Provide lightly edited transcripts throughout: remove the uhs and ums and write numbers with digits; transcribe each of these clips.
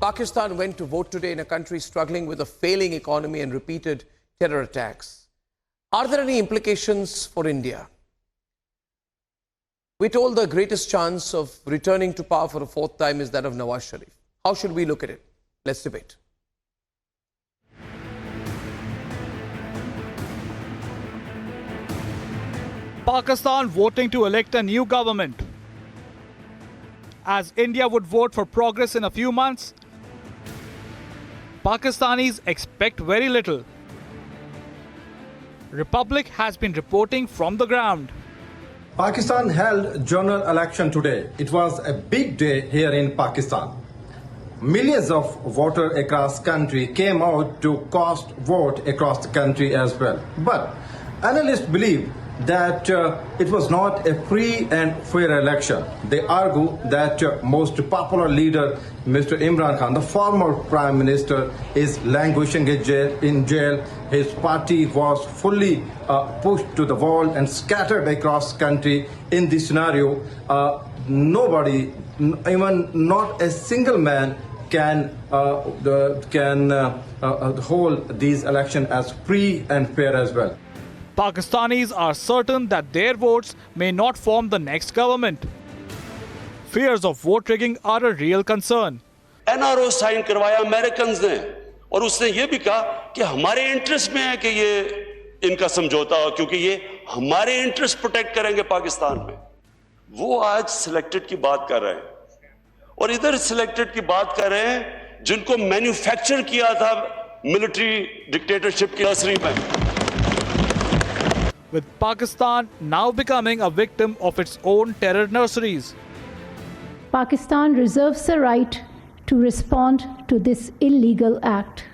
Pakistan went to vote today in a country struggling with a failing economy and repeated terror attacks. Are there any implications for India? We're told the greatest chance of returning to power for a fourth time is that of Nawaz Sharif. How should we look at it? Let's debate. Pakistan voting to elect a new government. As India would vote for progress in a few months, Pakistanis expect very little. Republic has been reporting from the ground. Pakistan held general election today. It was a big day here in Pakistan. Millions of voters across country came out to cast vote across the country as well. But analysts believe that it was not a free and fair election. They argue that most popular leader, Mr. Imran Khan, the former prime minister, is languishing in jail. His party was fully pushed to the wall and scattered across country. In this scenario, nobody, even not a single man, can hold these elections as free and fair as well. Pakistanis are certain that their votes may not form the next government. Fears of vote rigging are a real concern. NRO sign करवाया Americans ने और उसने ये भी कहा कि हमारे interest में है कि ये इनका समझौता हो क्योंकि ये हमारे इंटरेस्ट प्रोटेक्ट करेंगे पाकिस्तान में. वो आज सिलेक्टेड की बात कर रहे हैं और इधर सिलेक्टेड की बात कर रहे हैं जिनको मैन्युफैक्चर किया था मिलिट्री डिक्टेटरशिप की नर्सरी में. With Pakistan now becoming a victim of its own terror nurseries. Pakistan reserves the right to respond to this illegal act,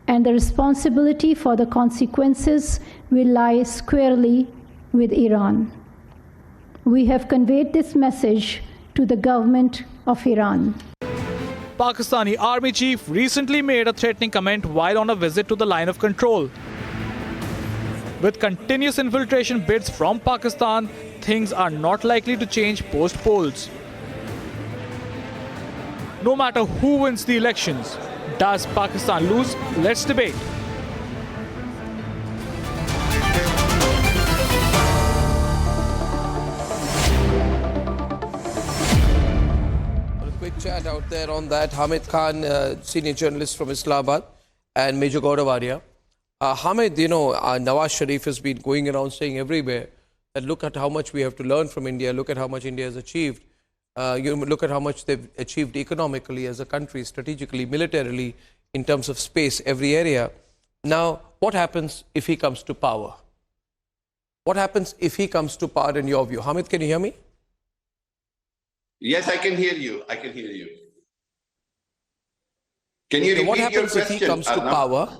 and the responsibility for the consequences will lie squarely with Iran. We have conveyed this message to the government of Iran. Pakistani army chief recently made a threatening comment while on a visit to the line of control. With continuous infiltration bids from Pakistan, things are not likely to change post-polls. No matter who wins the elections, does Pakistan lose? Let's debate. A quick chat out there on that. Hamid Khan, senior journalist from Islamabad, and Major Gaurav Arya. Hamid, you know, Nawaz Sharif has been going around saying everywhere that look at how much we have to learn from India, look at how much India has achieved. You look at how much they've achieved economically as a country, strategically, militarily, in terms of space, every area. Now, what happens if he comes to power? What happens if he comes to power in your view? Hamid, can you hear me? Yes, I can hear you. I can hear you. Can you repeat what happens your if question, he comes to Arnab? power?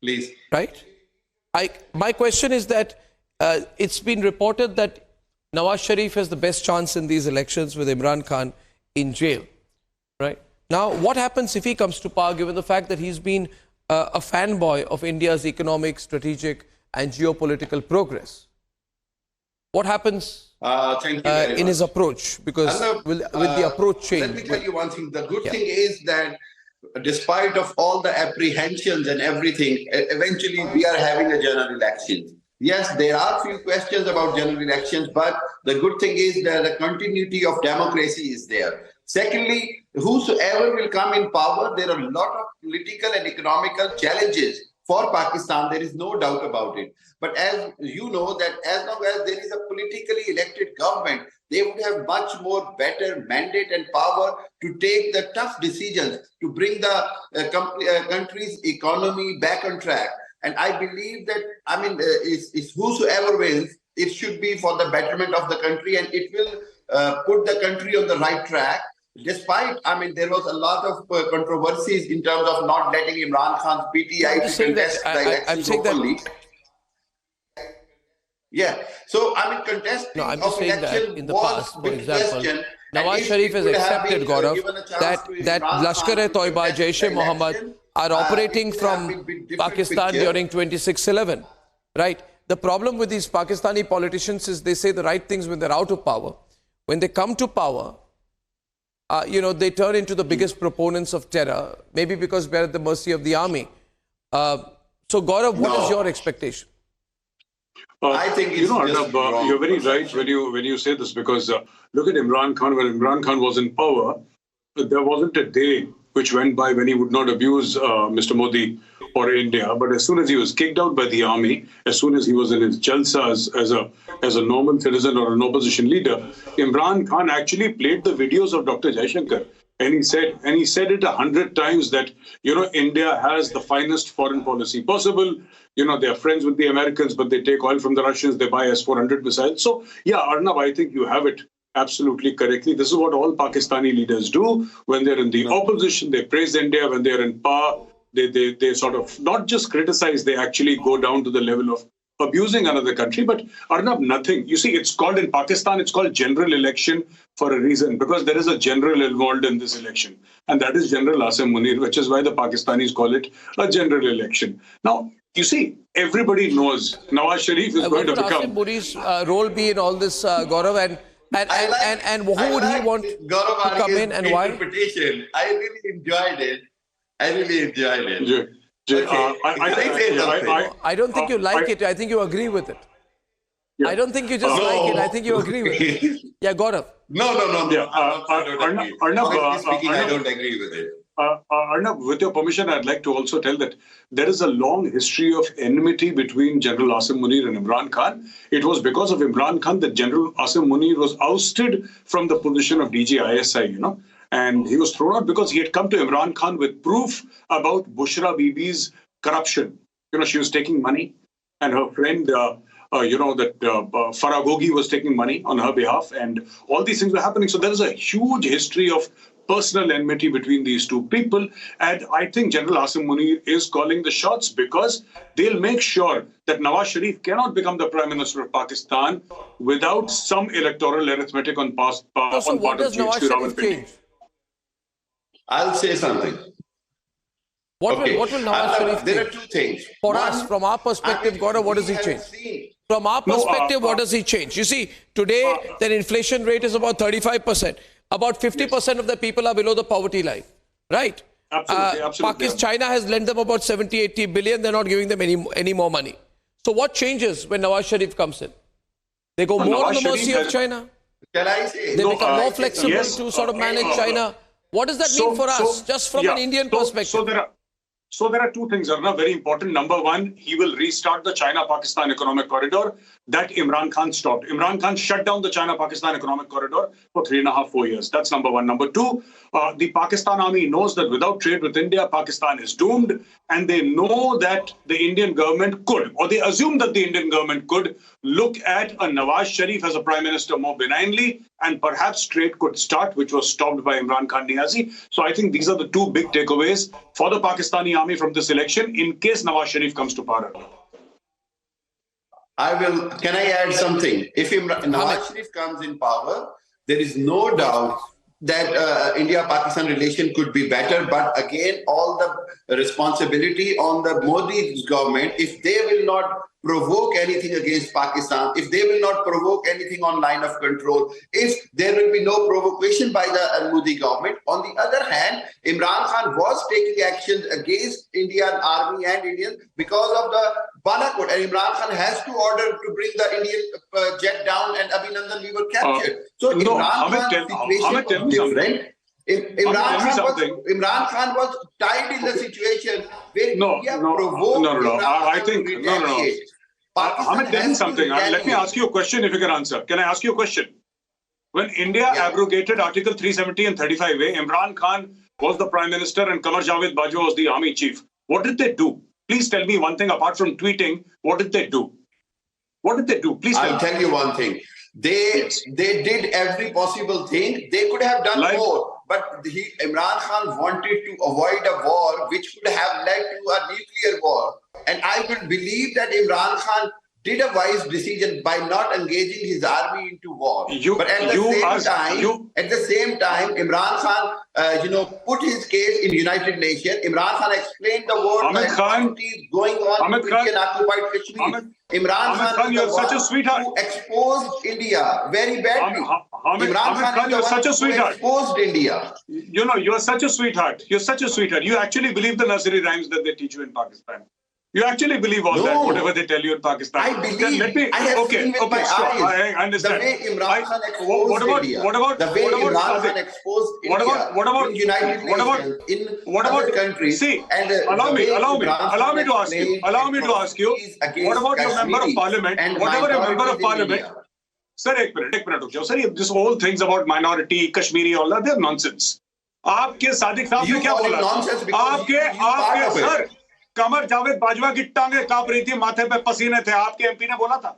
Please. Right? My question is that it's been reported that Nawaz Sharif has the best chance in these elections with Imran Khan in jail. Right? Now, what happens if he comes to power, given the fact that he's been a fanboy of India's economic, strategic and geopolitical progress? What happens Thank you very in much. his approach? Because will the approach change? Let me tell you one thing. The good thing is that despite of all the apprehensions and everything, eventually we are having a general election. Yes, there are few questions about general elections, but the good thing is that the continuity of democracy is there. Secondly, whosoever will come in power, there are a lot of political and economical challenges for Pakistan. There is no doubt about it. But as you know, that as long as there is a politically elected government, they would have much more better mandate and power to take the tough decisions to bring the country's economy back on track. And I believe that, it's whosoever wins, it should be for the betterment of the country, and it will put the country on the right track. Despite, there was a lot of controversies in terms of not letting Imran Khan's PTI to contest the elections openly. Yeah, so contesting No, I'm just saying election that in the was past, for big example, question, Nawaz Sharif has accepted, Gaurav, that Lashkar-e-Toiba, Jaish-e-Mohammed are operating from Pakistan during 26/11, right? The problem with these Pakistani politicians is they say the right things when they're out of power. When they come to power, they turn into the biggest proponents of terror, maybe because we're at the mercy of the army. So, Gaurav, what is your expectation? I think it's Arnab, you're very right when you say this, because look at Imran Khan. When Imran Khan was in power, there wasn't a day which went by when he would not abuse Mr. Modi or India. But as soon as he was kicked out by the army, as soon as he was in his jalsas as a normal citizen or an opposition leader, Imran Khan actually played the videos of Dr. Jaishankar. And he said it 100 times that, India has the finest foreign policy possible. They are friends with the Americans, but they take oil from the Russians. They buy S-400 missiles. So, yeah, Arnab, I think you have it absolutely correctly. This is what all Pakistani leaders do. When they're in the opposition, they praise India. When they're in power, they sort of not just criticize, they actually go down to the level of abusing another country. But Arnab, nothing. You see, it's called in Pakistan, it's called general election for a reason, because there is a general involved in this election. And that is General Asim Munir, which is why the Pakistanis call it a general election. Now, you see, everybody knows Nawaz Sharif is going to become... What would Asim Munir's role be in all this, Gaurav? And who would he want to come in and why? I really enjoyed it. I don't think you like it. I think you agree with it. Yeah. I don't think you just like it. I think you agree with it. Yeah, Gaurav. No. Yeah. I don't agree with it. Arnab, with your permission, I'd like to also tell that there is a long history of enmity between General Asim Munir and Imran Khan. It was because of Imran Khan that General Asim Munir was ousted from the position of DG ISI, And he was thrown out because he had come to Imran Khan with proof about Bushra Bibi's corruption. She was taking money, and her friend, Farah Gogi was taking money on her behalf, and all these things were happening. So there is a huge history of personal enmity between these two people. And I think General Asim Munir is calling the shots because they'll make sure that Nawaz Sharif cannot become the Prime Minister of Pakistan without some electoral arithmetic on part of GHQ Rawalpindi. I'll say something. What will Nawaz Sharif There are two things. For us, from our perspective, Gaurav, what does he change? From our perspective, what does he change? You see, today, the inflation rate is about 35%. About 50% of the people are below the poverty line, right? Absolutely. China has lent them about 70, 80 billion. They're not giving them any more money. So what changes when Nawaz Sharif comes in? They go more on the mercy of China? Can I say? They become more flexible to sort of manage China. What does that mean for us, just from an Indian perspective? So there are two things, Arnab, very important. Number one, he will restart the China-Pakistan economic corridor that Imran Khan stopped. Imran Khan shut down the China-Pakistan economic corridor for 3.5, 4 years. That's number one. Number two, the Pakistan army knows that without trade with India, Pakistan is doomed. And they know that the Indian government could, or they assume that the Indian government could, look at a Nawaz Sharif as a prime minister more benignly, and perhaps trade could start, which was stopped by Imran Khan Niazi. So I think these are the two big takeaways for the Pakistani army from this election in case Nawaz Sharif comes to power. Can I add something? If Nawaz Sharif comes in power, there is no doubt that India-Pakistan relation could be better. But again, all the responsibility on the Modi government, if they will not provoke anything against Pakistan, if they will not provoke anything on line of control, if there will be no provocation by the Modi government. On the other hand, Imran Khan was taking actions against Indian army and Indians because of the Balakot, and Imran Khan has to order to bring the Indian jet down, and Abhinandan we were captured. So Imran Khan's situation was different. Imran Khan was tied in the situation where India provoked Hamid, tell me something. Let me ask you a question if you can answer. Can I ask you a question? When India abrogated Article 370 and 35A, Imran Khan was the Prime Minister and Qamar Javed Bajwa was the Army Chief. What did they do? Please tell me one thing apart from tweeting. What did they do? What did they do? Please tell me. I'll tell you one thing. They did every possible thing. They could have done more. But Imran Khan wanted to avoid a war which could have led to a nuclear war. And I would believe that Imran Khan did a wise decision by not engaging his army into war. But at the same time, Imran Khan, put his case in United Nations. Imran Khan explained the war that is going on in Indian occupied Kashmir. Imran Khan, you're such a sweetheart. Who exposed India very badly. Imran Khan, you're such a sweetheart. Exposed India. You're such a sweetheart. You're such a sweetheart. You actually believe the nursery rhymes that they teach you in Pakistan. You actually believe all that, whatever they tell you in Pakistan. I believe. I have seen with my eyes. I understand. The way Imran Khan exposed India. The way Imran Khan exposed India in United Nations, in other countries. See, allow me to ask you. What about your member of parliament? Whatever your member of parliament. Sir, एक minute रुक जाओ. Sir, this whole things about minority, Kashmiri, all that, they're nonsense. आपके सादिक साहब ने क्या बोला? आपके sir Qamar Javed Bajwa की टांगे कांप रही थी, माथे पे पसीने थे, आपके एमपी ने बोला था.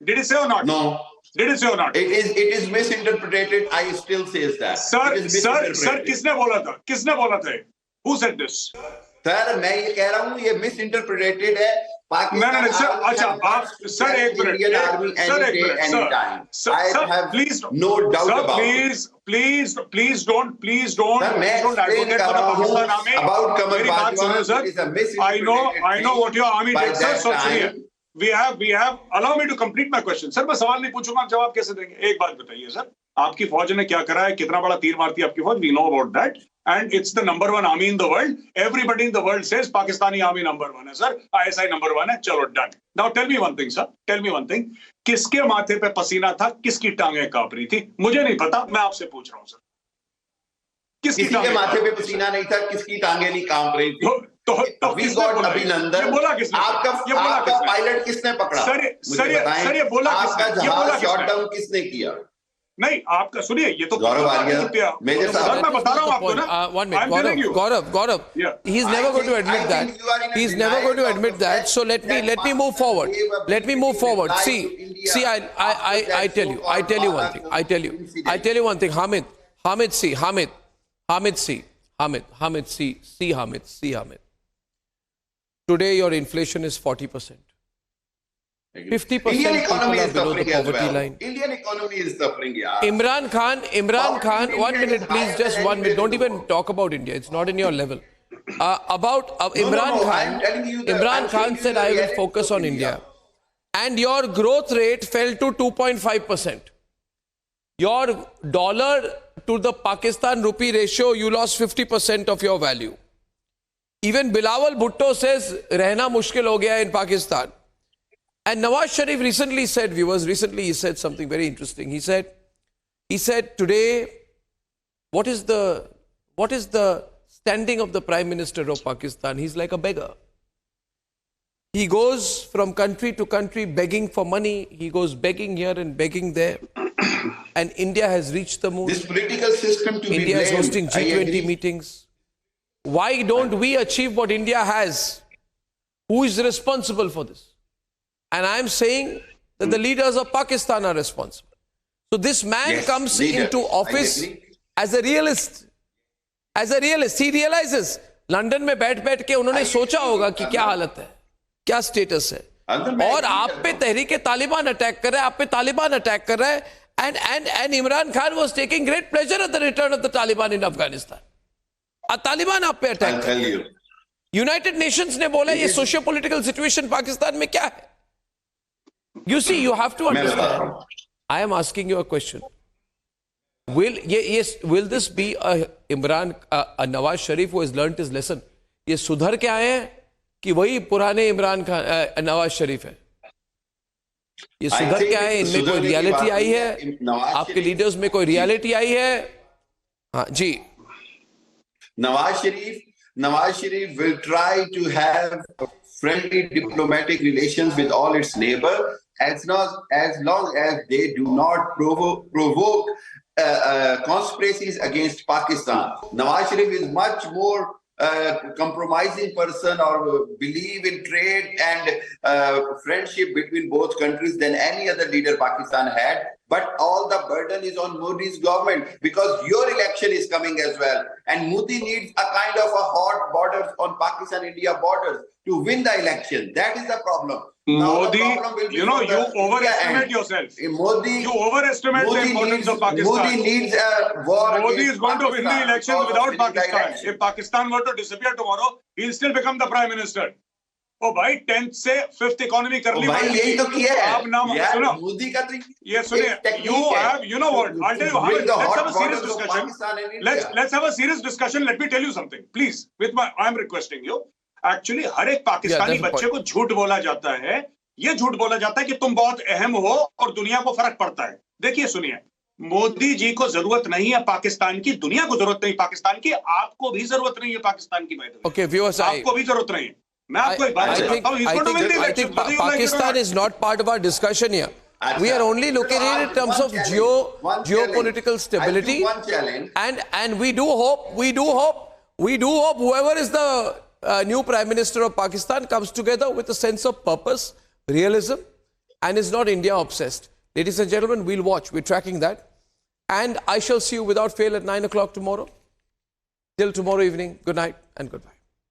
Did he say or not? No. Did he say or not? It is misinterpreted. I still says that. Sir, किसने बोला था? किसने बोला था? Who said this? Sir, मैं ये कह रहा हूँ ये misinterpreted है. नहीं सर, अच्छा आप सर एक minute sir please no doubt about please don't advocate for the Pakistan army. मेरी बात सुनो sir. I know what your army did. Sir सुनिए, we have allow me to complete my question. Sir मैं सवाल नहीं पूछूंगा, आप जवाब कैसे देंगे? एक बात बताइए सर, आपकी फौज ने क्या करा है, कितना बड़ा तीर मारती है आपकी फौज? We know about that. And it's the number 1 army in the world. Everybody in the world says Pakistani army number 1 है sir. ISI number 1 है. चलो done. Now tell me one thing sir. Tell me one thing. किसके माथे पे पसीना था? किसकी टांगे कांप रही थी? मुझे नहीं पता. मैं आपसे पूछ रहा हूँ सर. किसी के माथे पे पसीना नहीं था, किसकी टांगे नहीं कांप रही थी? तो अभिनंदन. ये बोला किसने? आपका पायलट किसने पकड़ा? सर ये बोला आपका जहाज शॉट डाउन किसने किया? नहीं आपका सुनिए, ये तो गौरव आर्या मेजर साहब, मैं बता रहा हूँ आपको ना. One minute, Gaurav. He's never going to admit that. He's never going to admit that. So let me move forward. Let me move forward. See, I tell you one thing. Hamid, see. Today your inflation is 40%. 50% people are below the poverty line. Indian economy is suffering. Imran Khan, 1 minute please, just 1 minute. Don't even talk about India. It's not in your level. Imran Khan said, I will focus on India. And your growth rate fell to 2.5%. Your dollar to the Pakistan rupee ratio, you lost 50% of your value. Even Bilawal Bhutto says, रहना मुश्किल हो गया in Pakistan. And Nawaz Sharif recently said something very interesting. He said today, what is the standing of the Prime Minister of Pakistan? He's like a beggar. He goes from country to country begging for money. He goes begging here and begging there. And India has reached the moon. This political system to India is hosting G20 meetings. Why don't we achieve what India has? Who is responsible for this? And I'm saying that the leaders of Pakistan are responsible. So this man comes into office as a realist. He realizes, London में बैठ के उन्होंने सोचा होगा कि क्या हालत है, क्या स्टेटस है, और आप पे तहरीक तालिबान अटैक कर रहा है, and Imran Khan was taking great pleasure at the return of the Taliban in Afghanistan. Taliban आप पे अटैक कर रहा है. यूनाइटेड नेशंस ने बोला ये सोशियो पॉलिटिकल सिचुएशन पाकिस्तान में क्या है. You see, you have to understand. I am asking you a question. Will this be a Nawaz Sharif who has learnt his lesson? ये सुधर के आए हैं कि वही पुराने इमरान खान नवाज शरीफ है? ये सुधर के आए, इनमें कोई रियलिटी आई है? आपके लीडर्स में कोई रियलिटी आई है? हाँ जी. Nawaz Sharif will try to have friendly diplomatic relations with all its neighbors as long as they do not provoke conspiracies against Pakistan. Nawaz Sharif is much more compromising person or believe in trade and friendship between both countries than any other leader Pakistan had. but all the burden is on Modi's government because your election is coming as well. And Modi needs a kind of a hot borders on Pakistan-India borders to win the election. That is the problem. Modi, you overestimate yourself. You overestimate the importance of Pakistan. Modi needs a war. Modi is going to win the elections without Pakistan. If Pakistan were to disappear tomorrow, he'll still become the Prime Minister. Oh भाई 10th से 5th economy कर ली भाई यही तो किया है आप नाम सुनो मोदी का तो ये सुनिए you know what I'll tell you let's have a serious discussion let's have a serious discussion let me tell you something please I'm requesting you actually हर एक पाकिस्तानी बच्चे को झूठ बोला जाता है ये झूठ बोला जाता है कि तुम बहुत अहम हो और दुनिया को फर्क पड़ता है देखिए सुनिए मोदी जी को जरूरत नहीं है पाकिस्तान की दुनिया को जरूरत नहीं पाकिस्तान की आपको भी जरूरत नहीं है पाकिस्तान की आपको भी जरूरत नहीं है I think Pakistan is not part of our discussion here. We are only looking at it in terms of geopolitical stability. And we do hope whoever is the new Prime Minister of Pakistan comes together with a sense of purpose, realism, and is not India obsessed. Ladies and gentlemen, we'll watch. We're tracking that. And I shall see you without fail at 9 o'clock tomorrow. Till tomorrow evening, good night and goodbye.